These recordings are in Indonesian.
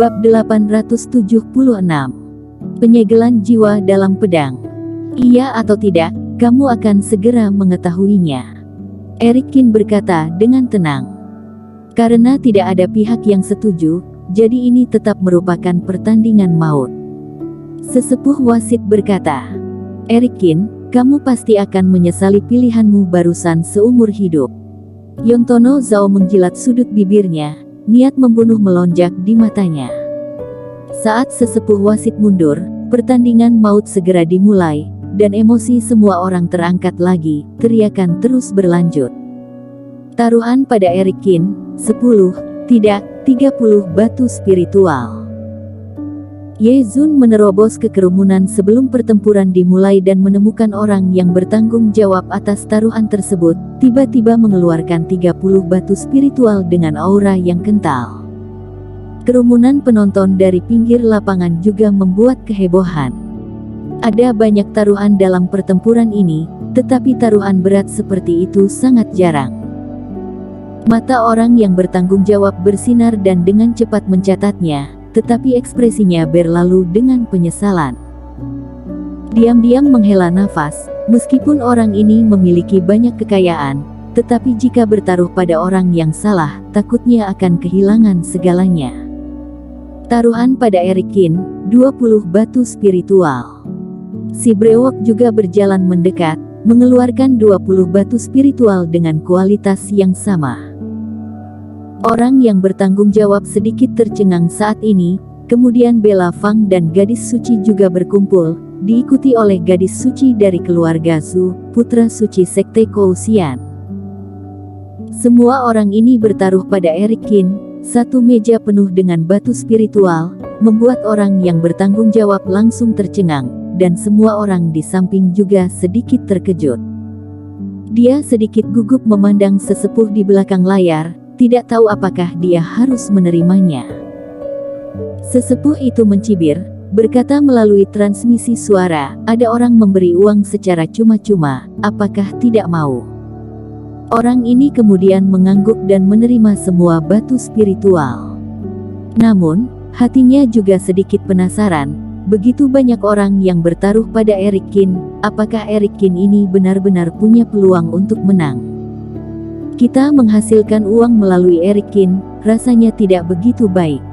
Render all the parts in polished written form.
Bab 876. Penyegelan jiwa dalam pedang. Iya atau tidak, kamu akan segera mengetahuinya. Erikin berkata dengan tenang. Karena tidak ada pihak yang setuju, jadi ini tetap merupakan pertandingan maut. Sesepuh wasit berkata, Erikin, kamu pasti akan menyesali pilihanmu barusan seumur hidup. Yontono Zhao menjilat sudut bibirnya, niat membunuh melonjak di matanya. Saat sesepuh wasit mundur, pertandingan maut segera dimulai, dan emosi semua orang terangkat lagi, teriakan terus berlanjut. Taruhan pada Erikin, 10, tidak, 30 batu spiritual. Ye Zun menerobos ke kerumunan sebelum pertempuran dimulai dan menemukan orang yang bertanggung jawab atas taruhan tersebut, tiba-tiba mengeluarkan 30 batu spiritual dengan aura yang kental. Kerumunan penonton dari pinggir lapangan juga membuat kehebohan. Ada banyak taruhan dalam pertempuran ini, tetapi taruhan berat seperti itu sangat jarang. Mata orang yang bertanggung jawab bersinar dan dengan cepat mencatatnya, tetapi ekspresinya berlalu dengan penyesalan. Diam-diam menghela nafas, meskipun orang ini memiliki banyak kekayaan, tetapi jika bertaruh pada orang yang salah, takutnya akan kehilangan segalanya. Taruhan pada Erikin, 20 batu spiritual. Si brewok juga berjalan mendekat, mengeluarkan 20 batu spiritual dengan kualitas yang sama. Orang yang bertanggung jawab sedikit tercengang saat ini, kemudian Bella Fang dan gadis suci juga berkumpul, diikuti oleh gadis suci dari keluarga Zhu, putra suci sekte Kouxian. Semua orang ini bertaruh pada Erikin, satu meja penuh dengan batu spiritual, membuat orang yang bertanggung jawab langsung tercengang, dan semua orang di samping juga sedikit terkejut. Dia sedikit gugup memandang sesepuh di belakang layar, tidak tahu apakah dia harus menerimanya. Sesepuh itu mencibir, berkata melalui transmisi suara, ada orang memberi uang secara cuma-cuma, apakah tidak mau? Orang ini kemudian mengangguk dan menerima semua batu spiritual. Namun, hatinya juga sedikit penasaran, begitu banyak orang yang bertaruh pada Erikin, apakah Erikin ini benar-benar punya peluang untuk menang? Kita menghasilkan uang melalui Erikin, rasanya tidak begitu baik.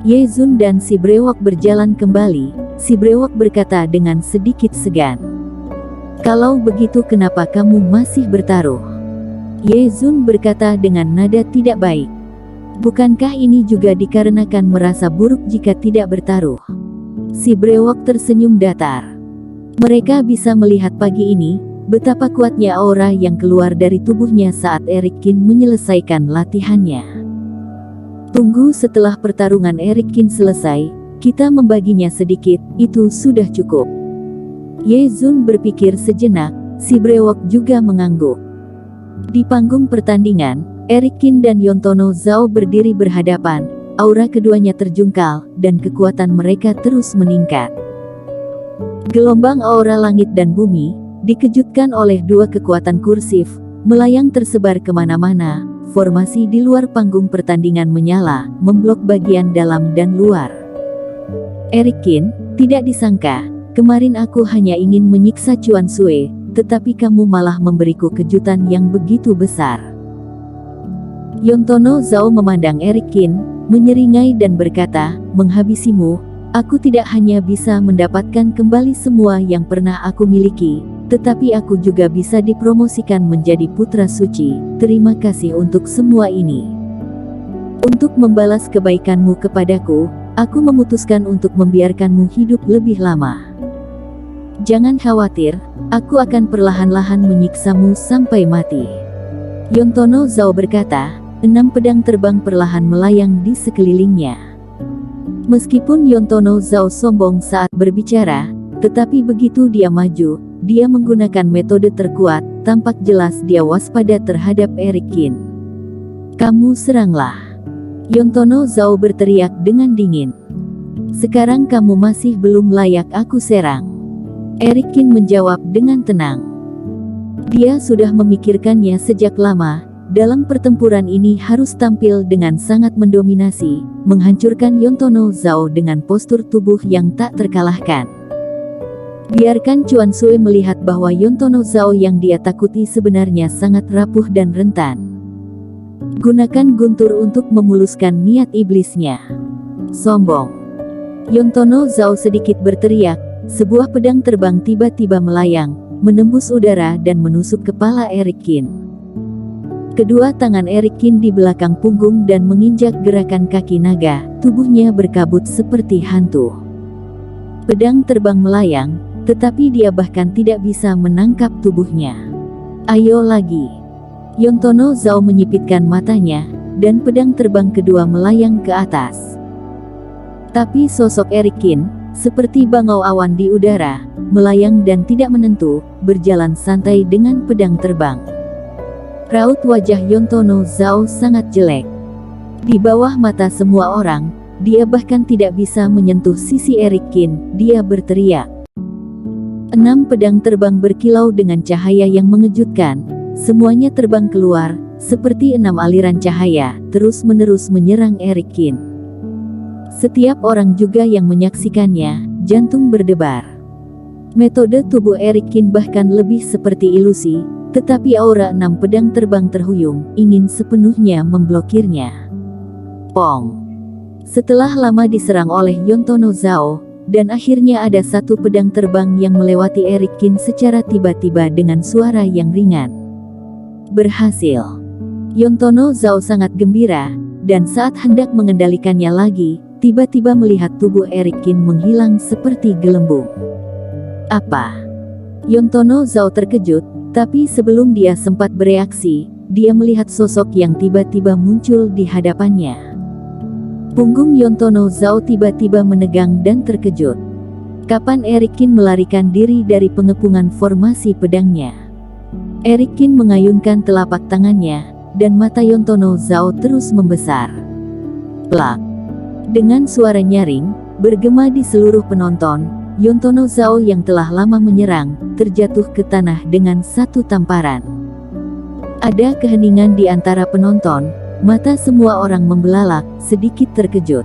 Ye Zun dan si brewok berjalan kembali, si brewok berkata dengan sedikit segan. Kalau begitu kenapa kamu masih bertaruh? Ye Zun berkata dengan nada tidak baik. Bukankah ini juga dikarenakan merasa buruk jika tidak bertaruh? Si brewok tersenyum datar. Mereka bisa melihat pagi ini, betapa kuatnya aura yang keluar dari tubuhnya saat Erikin menyelesaikan latihannya. Tunggu setelah pertarungan Erikin selesai, kita membaginya sedikit, itu sudah cukup. Ye Zun berpikir sejenak, si brewok juga mengangguk. Di panggung pertandingan, Erikin dan Yontono Zhao berdiri berhadapan, aura keduanya terjungkal, dan kekuatan mereka terus meningkat. Gelombang aura langit dan bumi, dikejutkan oleh dua kekuatan kursif, melayang tersebar kemana-mana, formasi di luar panggung pertandingan menyala, memblok bagian dalam dan luar. Erikin, tidak disangka, kemarin aku hanya ingin menyiksa Chuan Sui, tetapi kamu malah memberiku kejutan yang begitu besar. Yontono Zhao memandang Erikin, menyeringai dan berkata, menghabisimu, aku tidak hanya bisa mendapatkan kembali semua yang pernah aku miliki, tetapi aku juga bisa dipromosikan menjadi putra suci. Terima kasih untuk semua ini. Untuk membalas kebaikanmu kepadaku, aku memutuskan untuk membiarkanmu hidup lebih lama. Jangan khawatir, aku akan perlahan-lahan menyiksamu sampai mati. Yontono Zhao berkata, 6 pedang terbang perlahan melayang di sekelilingnya. Meskipun Yontono Zhao sombong saat berbicara, tetapi begitu dia maju, dia menggunakan metode terkuat, tampak jelas dia waspada terhadap Erikin. Kamu seranglah. Yontono Zhao berteriak dengan dingin. Sekarang kamu masih belum layak aku serang. Erikin menjawab dengan tenang. Dia sudah memikirkannya sejak lama, dalam pertempuran ini harus tampil dengan sangat mendominasi, menghancurkan Yontono Zhao dengan postur tubuh yang tak terkalahkan. Biarkan Chuan Sui melihat bahwa Yontono Zhao yang dia takuti sebenarnya sangat rapuh dan rentan. Gunakan guntur untuk memuluskan niat iblisnya. Sombong. Yontono Zhao sedikit berteriak, sebuah pedang terbang tiba-tiba melayang, menembus udara dan menusuk kepala Eric Qin. Kedua tangan Eric Qin di belakang punggung dan menginjak gerakan kaki naga, tubuhnya berkabut seperti hantu. Pedang terbang melayang, tetapi dia bahkan tidak bisa menangkap tubuhnya. Ayo lagi. Yontono Zhao menyipitkan matanya, dan pedang terbang kedua melayang ke atas. Tapi sosok Eric Qin, seperti bangau awan di udara, melayang dan tidak menentu, berjalan santai dengan pedang terbang. Raut wajah Yontono Zhao sangat jelek. Di bawah mata semua orang, dia bahkan tidak bisa menyentuh sisi Eric Qin. Dia berteriak. 6 pedang terbang berkilau dengan cahaya yang mengejutkan. Semuanya terbang keluar, seperti 6 aliran cahaya, terus-menerus menyerang Eric Qin. Setiap orang juga yang menyaksikannya, jantung berdebar. Metode tubuh Eric Qin bahkan lebih seperti ilusi, tetapi aura 6 pedang terbang terhuyung, ingin sepenuhnya memblokirnya. Pong. Setelah lama diserang oleh Yontono Zhao, dan akhirnya ada satu pedang terbang yang melewati Eric Qin secara tiba-tiba dengan suara yang ringan. Berhasil. Yontono Zhao sangat gembira, dan saat hendak mengendalikannya lagi, tiba-tiba melihat tubuh Eric Qin menghilang seperti gelembung. Apa? Yontono Zhao terkejut, tapi sebelum dia sempat bereaksi, dia melihat sosok yang tiba-tiba muncul di hadapannya. Punggung Yontono Zhao tiba-tiba menegang dan terkejut. Kapan Eric Qin melarikan diri dari pengepungan formasi pedangnya? Eric Qin mengayunkan telapak tangannya, dan mata Yontono Zhao terus membesar. Plak. Dengan suara nyaring, bergema di seluruh penonton, Yontono Zhao yang telah lama menyerang, terjatuh ke tanah dengan satu tamparan. Ada keheningan di antara penonton, mata semua orang membelalak, sedikit terkejut.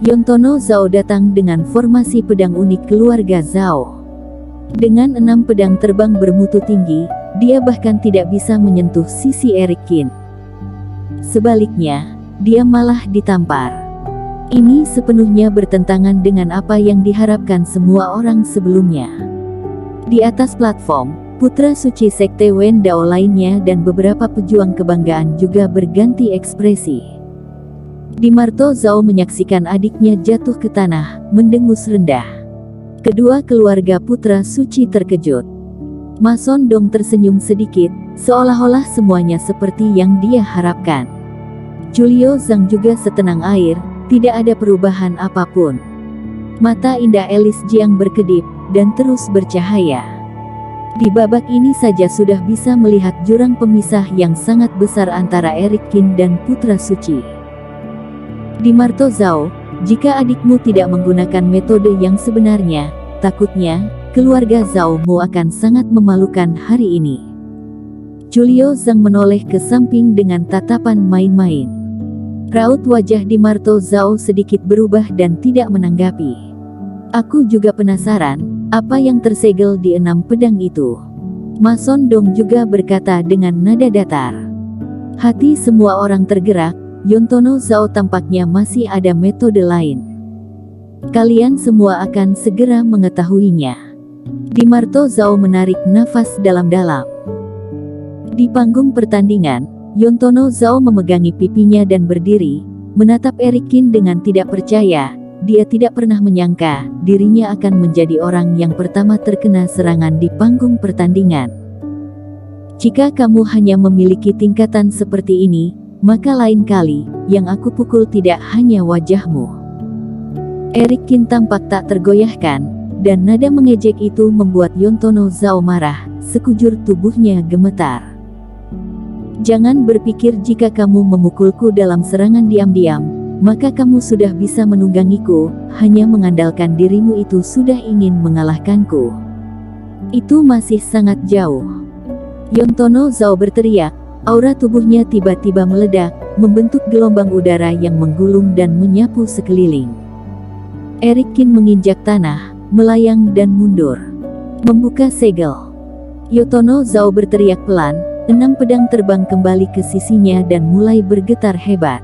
Yontono Zhao datang dengan formasi pedang unik keluarga Zhao. Dengan 6 pedang terbang bermutu tinggi, dia bahkan tidak bisa menyentuh sisi Eric Qin. Sebaliknya, dia malah ditampar. Ini sepenuhnya bertentangan dengan apa yang diharapkan semua orang sebelumnya. Di atas platform, putra suci sekte Wen Dao lainnya dan beberapa pejuang kebanggaan juga berganti ekspresi. Dimarto Zhao menyaksikan adiknya jatuh ke tanah, mendengus rendah. Kedua keluarga putra suci terkejut. Ma Sondong tersenyum sedikit, seolah-olah semuanya seperti yang dia harapkan. Julio Zhang juga setenang air. Tidak ada perubahan apapun. Mata indah Elis Jiang berkedip, dan terus bercahaya. Di babak ini saja sudah bisa melihat jurang pemisah yang sangat besar antara Eric Qin dan Putra Suci. Dimarto Zhao, jika adikmu tidak menggunakan metode yang sebenarnya, takutnya, keluarga Zhao Mu akan sangat memalukan hari ini. Julio Zhang menoleh ke samping dengan tatapan main-main. Raut wajah Dimarto Zhao sedikit berubah dan tidak menanggapi. Aku juga penasaran, apa yang tersegel di 6 pedang itu. Ma Sondong juga berkata dengan nada datar. Hati semua orang tergerak, Yontono Zhao tampaknya masih ada metode lain. Kalian semua akan segera mengetahuinya. Dimarto Zhao menarik nafas dalam-dalam. Di panggung pertandingan, Yontono Zhao memegangi pipinya dan berdiri, menatap Eric Qin dengan tidak percaya. Dia tidak pernah menyangka, dirinya akan menjadi orang yang pertama terkena serangan di panggung pertandingan. Jika kamu hanya memiliki tingkatan seperti ini, maka lain kali, yang aku pukul tidak hanya wajahmu. Eric Qin tampak tak tergoyahkan, dan nada mengejek itu membuat Yontono Zhao marah, sekujur tubuhnya gemetar. Jangan berpikir jika kamu memukulku dalam serangan diam-diam, maka kamu sudah bisa menunggangiku, hanya mengandalkan dirimu itu sudah ingin mengalahkanku. Itu masih sangat jauh. Yontono Zhao berteriak, Aura tubuhnya tiba-tiba meledak, membentuk gelombang udara yang menggulung dan menyapu sekeliling. Erikin menginjak tanah, melayang dan mundur. Membuka segel. Yotono Zhao berteriak pelan, 6 pedang terbang kembali ke sisinya dan mulai bergetar hebat.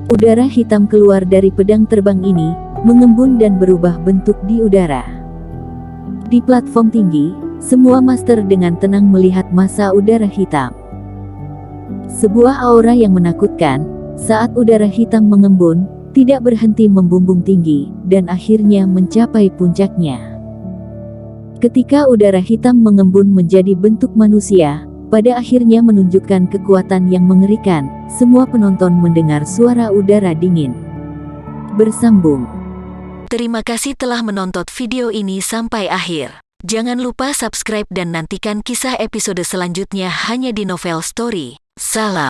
Udara hitam keluar dari pedang terbang ini, mengembun dan berubah bentuk di udara. Di platform tinggi, semua master dengan tenang melihat massa udara hitam. Sebuah aura yang menakutkan, saat udara hitam mengembun, tidak berhenti membumbung tinggi, dan akhirnya mencapai puncaknya. Ketika udara hitam mengembun menjadi bentuk manusia, pada akhirnya menunjukkan kekuatan yang mengerikan, semua penonton mendengar suara udara dingin. Bersambung. Terima kasih telah menonton video ini sampai akhir. Jangan lupa subscribe dan nantikan kisah episode selanjutnya hanya di Novel Story. Salam.